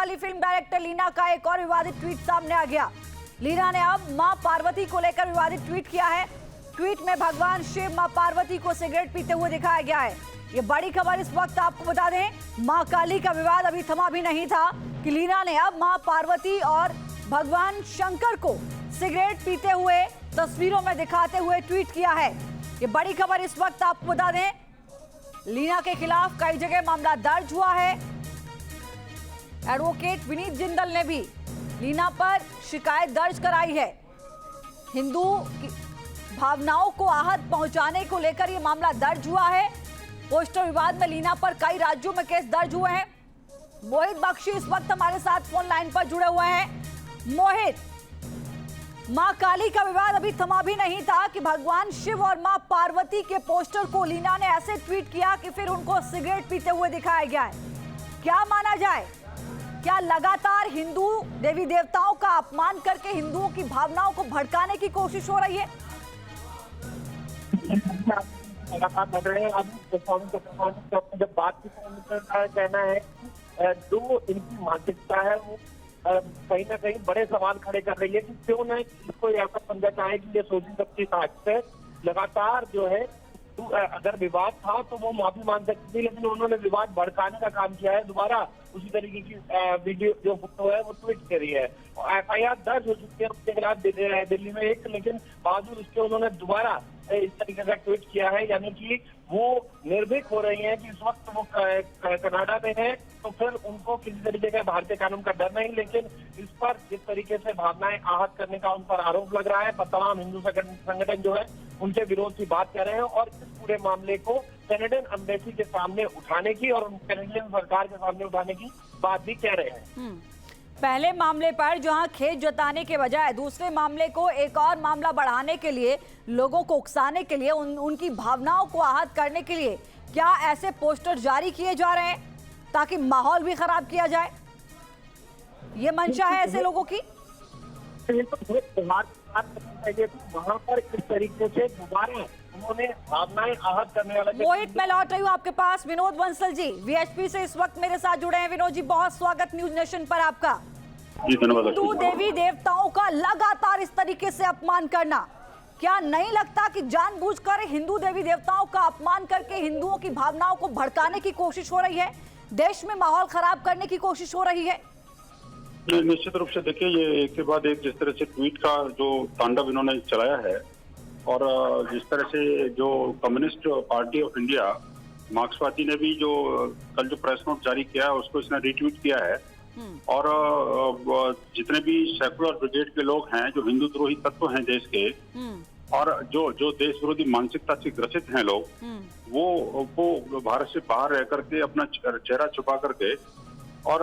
वाली film director Leena का एक और विवादित ट्वीट सामने आ गया। लीना ने अब मां पार्वती को लेकर विवादित ट्वीट किया है। ट्वीट में भगवान शिव मां पार्वती को सिगरेट पीते हुए दिखाया गया है। ये बड़ी खबर इस वक्त आपको बता दें, मां काली का विवाद अभी थमा भी नहीं था कि लीना ने अब मां पार्वती और भगवान शंकर को सिगरेट पीते हुए तस्वीरों में दिखाते हुए ट्वीट किया है। ये बड़ी खबर इस वक्त आपको बता दें, लीना के खिलाफ कई जगह मामला दर्ज हुआ है। एडवोकेट विनीत जिंदल ने भी लीना पर शिकायत दर्ज कराई है। हिंदू की भावनाओं को आहत पहुंचाने को लेकर यह मामला दर्ज हुआ है। पोस्टर विवाद में लीना पर कई राज्यों में केस दर्ज हुए हैं। मोहित बख्शी इस वक्त हमारे साथ फोन लाइन पर जुड़े हुए हैं। मोहित, मां काली का विवाद अभी थमा भी नहीं था कि भगवान शिव और मां पार्वती के पोस्टर को लीना ने ऐसे ट्वीट किया कि फिर उनको सिगरेट पीते हुए दिखाया गया है। क्या माना जाए, क्या लगातार हिंदू देवी देवताओं का अपमान करके हिंदुओं की भावनाओं को भड़काने की कोशिश हो रही है? लगातार लग रहे हैं। जब बात की कहना है जो इनकी मानसिकता है वो कहीं ना कहीं बड़े सवाल खड़े कर रही है कि क्यों न इसको ऐसा समझा जाए कि ये सोची सकती है। लगातार जो है अगर विवाद था तो वो माफी मांग सकती थी, लेकिन उन्होंने विवाद भड़काने का काम किया है। दोबारा उसी तरीके की वीडियो जो फोटो है वो ट्वीट करी है। एफआईआर दर्ज हो चुकी है उसके खिलाफ दिल्ली में एक, लेकिन बावजूद उसके उन्होंने दोबारा इस तरीके का ट्वीट किया है। यानी कि वो निर्भीक हो रही हैं कि इस वक्त वो कनाडा में है तो फिर उनको किसी तरीके का भारतीय कानून का डर नहीं, लेकिन इस पर जिस तरीके से भावनाएं आहत करने का उन पर आरोप लग रहा है, तमाम हिंदू संगठन जो है उनके विरोध की बात कर रहे हैं और इस पूरे मामले को कैनेडियन एम्बेसी के सामने उठाने की और कैनेडियन सरकार के सामने उठाने की बात भी कह रहे हैं। पहले मामले पर जहां खेद जताने के बजाय दूसरे मामले को एक और मामला बढ़ाने के लिए, लोगों को उकसाने के लिए, उनकी भावनाओं को आहत करने के लिए क्या ऐसे पोस्टर जारी किए जा रहे हैं ताकि माहौल भी खराब किया जाए? ये मंशा है ऐसे लोगों की? वहां पर इस तरीके से दोबारा उन्होंने भावनाएं आहत करने वाला। मोहित, मैं लौट रही हूँ आपके पास। विनोद बंसल जी वीएचपी से इस वक्त मेरे साथ जुड़े हैं। विनोद जी, बहुत स्वागत न्यूज नेशन पर आपका। हिंदू देवी देवताओं का लगातार इस तरीके से अपमान करना, क्या नहीं लगता कि जानबूझकर हिंदू देवी देवताओं का अपमान करके हिंदुओं की भावनाओं को भड़काने की कोशिश हो रही है, देश में माहौल खराब करने की कोशिश हो रही है? निश्चित रूप से देखिए, ये एक के बाद एक जिस तरह से ट्वीट का जो तांडव इन्होंने चलाया है और जिस तरह से जो कम्युनिस्ट पार्टी ऑफ इंडिया मार्क्सवादी ने भी जो कल जो प्रेस नोट जारी किया है उसको इसने रीट्वीट किया है और जितने भी सेकुलर ब्रिगेड के लोग हैं, जो हिंदू द्रोही तत्व हैं देश के और जो देश विरोधी मानसिकता से ग्रसित हैं लोग, वो भारत से बाहर रह करके अपना चेहरा छुपा करके और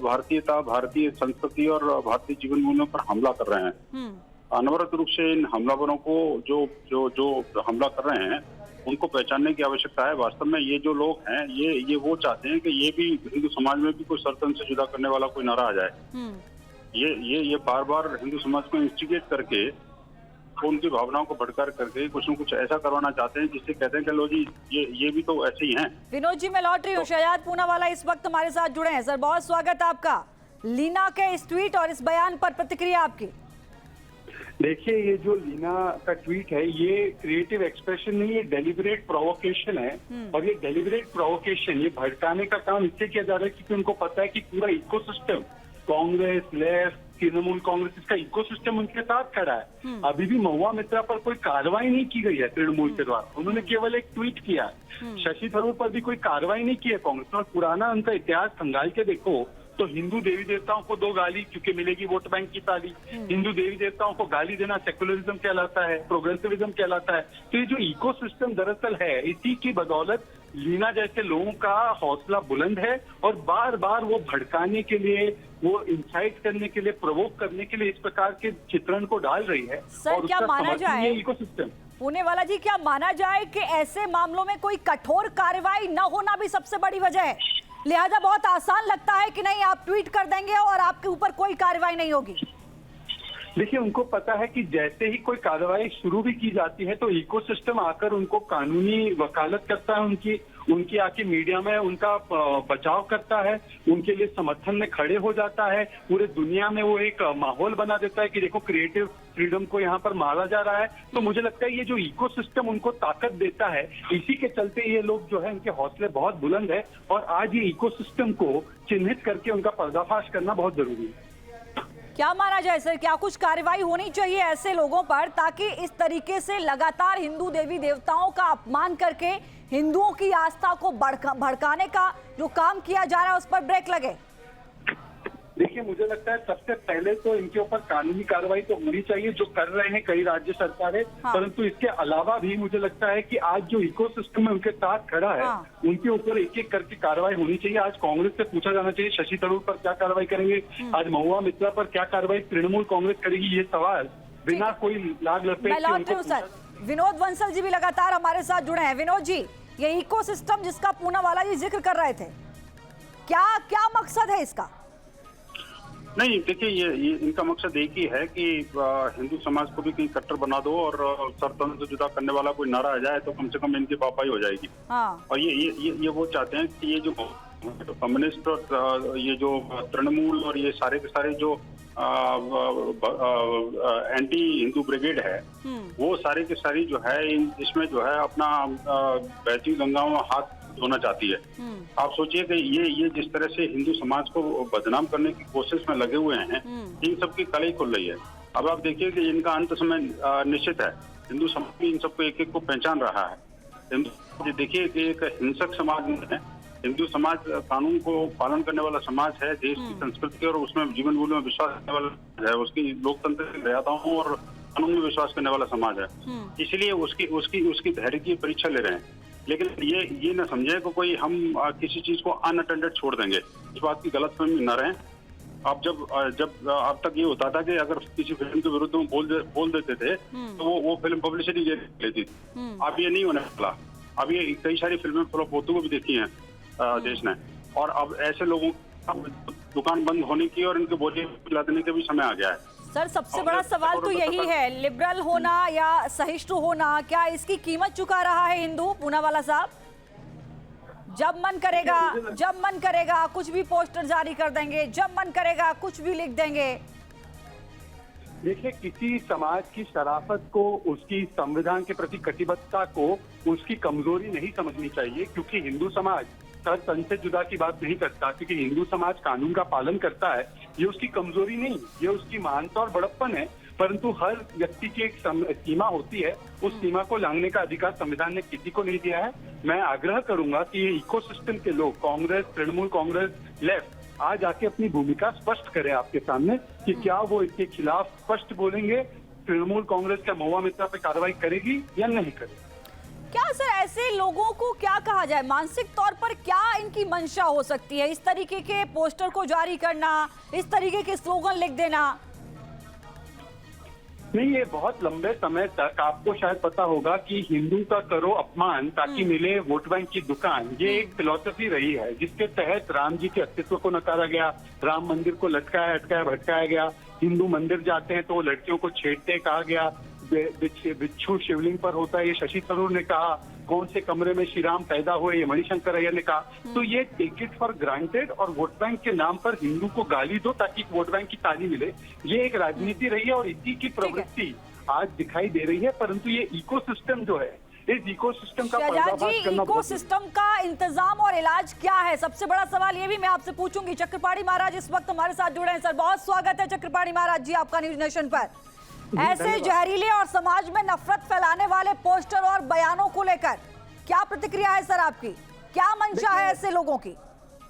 भारतीयता, भारतीय संस्कृति और भारतीय जीवन मूल्यों पर हमला कर रहे हैं। अनवरत रूप से इन हमलावरों को जो हमला कर रहे हैं उनको पहचानने की आवश्यकता है। वास्तव में ये जो लोग हैं ये वो चाहते हैं कि ये भी हिंदू समाज में भी कोई सर्कल से जुदा करने वाला कोई नारा आ जाए। ये बार बार हिंदू समाज को इंस्टिगेट करके उनकी भावनाओं को भड़का करके कुछ न कुछ ऐसा करवाना चाहते हैं जिससे कहते हैं कि लो जी ये भी तो ऐसे ही हैं। विनोद जी, मैं लौट रही हूँ। शहजाद पूनावाला इस वक्त हमारे साथ जुड़े हैं। सर, बहुत स्वागत है आपका। लीना के इस ट्वीट और इस बयान पर प्रतिक्रिया आपकी। देखिए, ये जो लीना का ट्वीट है ये क्रिएटिव एक्सप्रेशन नहीं, ये डेलिबरेट प्रोवोकेशन है। और ये डेलिबरेट प्रोवोकेशन, ये भड़काने का काम इससे किया जा रहा है क्योंकि उनको पता है कि पूरा इकोसिस्टम, कांग्रेस, लेफ्ट, तृणमूल कांग्रेस, इसका इकोसिस्टम उनके साथ खड़ा है। अभी भी महुआ मित्रा पर कोई कार्रवाई नहीं की गई है तृणमूल के द्वारा, उन्होंने केवल एक ट्वीट किया। शशि थरूर पर भी कोई कार्रवाई नहीं की है कांग्रेस ने। और पुराना उनका इतिहास खंगाल के देखो तो हिंदू देवी देवताओं को दो गाली, क्योंकि मिलेगी वोट बैंक की ताली। हिंदू देवी देवताओं को गाली देना सेकुलरिज्म कहलाता है, प्रोग्रेसिविज्म कहलाता है। तो ये जो इकोसिस्टम दरअसल है, इसी की बदौलत लीना जैसे लोगों का हौसला बुलंद है और बार बार वो भड़काने के लिए, वो इंसाइट करने के लिए, प्रोवोक करने के लिए इस प्रकार के चित्रण को डाल रही है। सर, क्या माना जाए इकोसिस्टम पूनेवाला जी, क्या माना जाए कि ऐसे मामलों में कोई कठोर कार्रवाई न होना भी सबसे बड़ी वजह है? लिहाजा बहुत आसान लगता है कि नहीं, आप ट्वीट कर देंगे और आपके ऊपर कोई कार्रवाई नहीं होगी। देखिए, उनको पता है कि जैसे ही कोई कार्रवाई शुरू भी की जाती है तो इकोसिस्टम आकर उनको कानूनी वकालत करता है उनकी, उनकी आके मीडिया में उनका बचाव करता है, उनके लिए समर्थन में खड़े हो जाता है, पूरे दुनिया में वो एक माहौल बना देता है कि देखो क्रिएटिव फ्रीडम को यहाँ पर मारा जा रहा है। तो मुझे लगता है ये जो इकोसिस्टम उनको ताकत देता है, इसी के चलते ये लोग जो है इनके हौसले बहुत बुलंद है और आज ये इकोसिस्टम को चिन्हित करके उनका पर्दाफाश करना बहुत जरूरी है। क्या माना जाए सर, क्या कुछ कार्रवाई होनी चाहिए ऐसे लोगों पर ताकि इस तरीके से लगातार हिंदू देवी देवताओं का अपमान करके हिंदुओं की आस्था को भड़काने का जो काम किया जा रहा है उस पर ब्रेक लगे? देखिए, मुझे लगता है सबसे पहले तो इनके ऊपर कानूनी कार्रवाई तो होनी चाहिए, जो कर रहे हैं कई राज्य सरकारें। हाँ। परंतु इसके अलावा भी मुझे लगता है कि आज जो इकोसिस्टम में उनके साथ खड़ा है, हाँ। उनके ऊपर एक एक करके कार्रवाई होनी चाहिए। आज कांग्रेस से पूछा जाना चाहिए शशि थरूर पर क्या कार्रवाई करेंगे, आज महुआ मित्रा पर क्या कार्रवाई तृणमूल कांग्रेस करेगी, ये सवाल बिना कोई लाग लपेट मैं के लौट रही हूँ सर। विनोद बंसल जी भी लगातार हमारे साथ जुड़े हैं। विनोद जी, ये इकोसिस्टम जिसका पूनावाला जी जिक्र कर रहे थे, क्या मकसद है इसका? नहीं, देखिए ये इनका मकसद एक ही है कि हिंदू समाज को भी कहीं कट्टर बना दो और सरतंत्र से जुदा करने वाला कोई नारा आ जाए तो कम से कम इनकी पापाई हो जाएगी। हाँ। और ये वो चाहते हैं कि ये जो कम्युनिस्ट और ये जो तृणमूल और ये सारे के सारे जो एंटी हिंदू ब्रिगेड है, वो सारे के सारी जो है इसमें जो है अपना बहती गंगाओं में हाथ धोना चाहती है। आप सोचिए कि ये जिस तरह से हिंदू समाज को बदनाम करने की कोशिश में लगे हुए हैं, इन सबकी कलई खुल रही है। अब आप देखिए कि इनका अंत समय निश्चित है। हिंदू समाज इन सबको एक एक को पहचान रहा है। हिंदू देखिए कि एक हिंसक समाज नहीं है। हिंदू समाज कानून को पालन करने वाला समाज है, देश की संस्कृति और उसमें जीवन मूल्यों में विश्वास करने वाला है, उसकी लोकतंत्र की मर्यादाओं और कानून में विश्वास करने वाला समाज है। इसलिए उसकी धैर्य की परीक्षा ले रहे हैं। लेकिन ये न समझे कि कोई हम किसी चीज को अनअटेंडेड छोड़ देंगे, इस बात की गलतफहमी न रहें। अब जब अब तक ये होता था कि अगर किसी फिल्म के विरुद्ध में बोल देते थे तो वो फिल्म पब्लिसिटी लेती थी। अब ये नहीं होने वाला। अब ये कई सारी फिल्में फ्लॉप होते हुए भी देखी हैं देश ने, और अब ऐसे लोगों अब दुकान बंद होने की और इनके बोझे पिला देने का भी समय आ गया है। सर, सबसे बड़ा सवाल तो यही है, लिबरल होना या सहिष्णु होना, क्या इसकी कीमत चुका रहा है हिंदू? पूनावाला साहब, जब मन करेगा कुछ भी पोस्टर जारी कर देंगे, जब मन करेगा कुछ भी लिख देंगे। देखिए, किसी समाज की शराफत को, उसकी संविधान के प्रति कटिबद्धता को उसकी कमजोरी नहीं समझनी चाहिए, क्योंकि हिंदू समाज तन से जुदा की बात नहीं करता, क्योंकि हिंदू समाज कानून का पालन करता है। ये उसकी कमजोरी नहीं, ये उसकी महानता और बड़प्पन है। परंतु हर व्यक्ति की एक सीमा होती है, उस सीमा को लांघने का अधिकार संविधान ने किसी को नहीं दिया है। मैं आग्रह करूंगा कि ये इकोसिस्टम के लोग, कांग्रेस, तृणमूल कांग्रेस, लेफ्ट, आज आके अपनी भूमिका स्पष्ट करें आपके सामने कि क्या वो इसके खिलाफ स्पष्ट बोलेंगे, तृणमूल कांग्रेस क्या महुआ मित्रा पे कार्रवाई करेगी या नहीं करेगी। क्या सर ऐसे लोगों को क्या कहा जाए, मानसिक तौर पर क्या इनकी मंशा हो सकती है? इस तरीके के पोस्टर को जारी करना, इस तरीके के स्लोगन लिख देना? नहीं, ये बहुत लंबे समय तक आपको शायद पता होगा कि हिंदू का करो अपमान ताकि मिले वोट बैंक की दुकान, ये एक फिलॉसफी रही है, जिसके तहत राम जी के अस्तित्व को नकारा गया, राम मंदिर को लटकाया, अटकाया, भटकाया गया। हिंदू मंदिर जाते हैं तो वो लड़कियों को छेड़ते कहा गया, बिच्छू शिवलिंग पर होता है, ये शशि थरूर ने कहा, कौन से कमरे में श्री राम पैदा हुए, ये मणिशंकर अय्यर ने कहा। तो ये टेक इट फॉर ग्रांटेड और वोट बैंक के नाम पर हिंदू को गाली दो ताकि वोट बैंक की ताली मिले, ये एक राजनीति रही है और इसी की प्रवृत्ति आज दिखाई दे रही है। परंतु ये इकोसिस्टम जो है, इस इकोसिस्टम का पर्दाफाश करना, इकोसिस्टम का इंतजाम और इलाज क्या है? सबसे बड़ा सवाल ये भी मैं आपसे पूछूंगी। चक्रपाणी महाराज इस वक्त हमारे साथ जुड़े हैं। सर, बहुत स्वागत है चक्रपाणी महाराज जी आपका न्यूज नेशन पर। ऐसे जहरीले और समाज में नफरत फैलाने वाले पोस्टर और बयानों को लेकर क्या प्रतिक्रिया है सर आपकी? क्या मंशा है ऐसे लोगों की?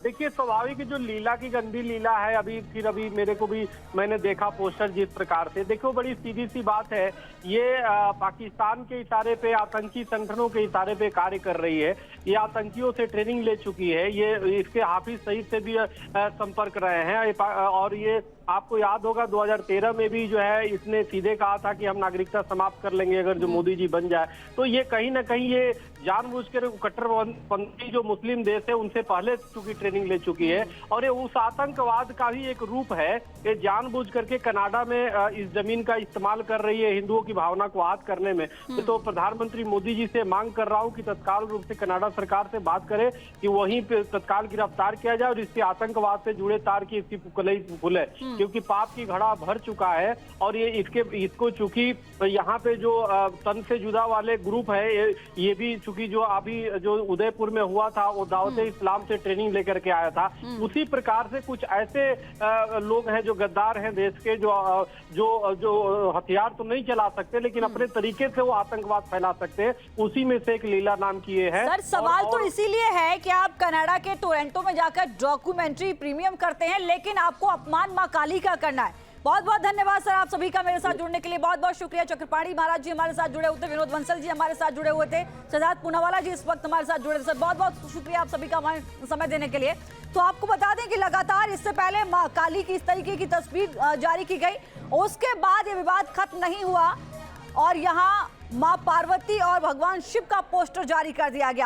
देखिए, स्वाभाविक जो लीला की गंदी लीला है, अभी मेरे को भी मैंने देखा पोस्टर जिस प्रकार से, देखो बड़ी सीधी सी बात है, ये पाकिस्तान के इशारे पे, आतंकी संगठनों के इशारे पे कार्य कर रही है। ये आतंकियों से ट्रेनिंग ले चुकी है, ये इसके हाफिज सईद से भी संपर्क रहे हैं। और ये आपको याद होगा 2013 में भी जो है इसने सीधे कहा था कि हम नागरिकता समाप्त कर लेंगे अगर जो मोदी जी बन जाए। तो ये कहीं ना कहीं ये जानबूझकर कट्टरपंथी जो मुस्लिम देश है उनसे पहले चूंकि ट्रेनिंग ट्रेनिंग ले चुकी है और ये उस आतंकवाद का ही एक रूप है। ये जानबूझ करके कनाडा में इस जमीन का इस्तेमाल कर रही है हिंदुओं की भावना को आहत करने में। तो प्रधानमंत्री मोदी जी से मांग कर रहा हूं कि तत्काल रूप से कनाडा सरकार से बात करे कि वहीं पे तत्काल गिरफ्तार किया जाए और इसके आतंकवाद से जुड़े तार की इसकी पुकलई खुले, क्योंकि पाप की घड़ा भर चुका है। और ये इसको चूंकि यहाँ पे जो तन से जुदा वाले ग्रुप है, ये भी चूंकि जो अभी जो उदयपुर में हुआ था वो दावत इस्लाम से ट्रेनिंग लेकर के आया था, उसी प्रकार से कुछ ऐसे लोग हैं जो गद्दार हैं देश के, जो हथियार तो नहीं चला सकते लेकिन अपने तरीके से वो आतंकवाद फैला सकते हैं। उसी में से एक लीला नाम की ये है। सर सवाल तो इसीलिए है कि आप कनाडा के टोरंटो में जाकर डॉक्यूमेंट्री प्रीमियम करते हैं लेकिन आपको अपमान मां काली का करना है। बहुत बहुत धन्यवाद सर आप सभी का मेरे साथ जुड़ने के लिए, बहुत बहुत शुक्रिया। चक्रपाणी महाराज जी हमारे साथ जुड़े हुए थे, विनोद बंसल जी हमारे साथ जुड़े हुए थे, सिद्धार्थ पूनावाला जी इस वक्त हमारे साथ जुड़े थे। सर बहुत बहुत शुक्रिया आप सभी का हमारे समय देने के लिए। तो आपको बता दें कि लगातार इससे पहले मां काली की इस तरीके की तस्वीर जारी की गई, उसके बाद ये विवाद खत्म नहीं हुआ और यहाँ मां पार्वती और भगवान शिव का पोस्टर जारी कर दिया गया।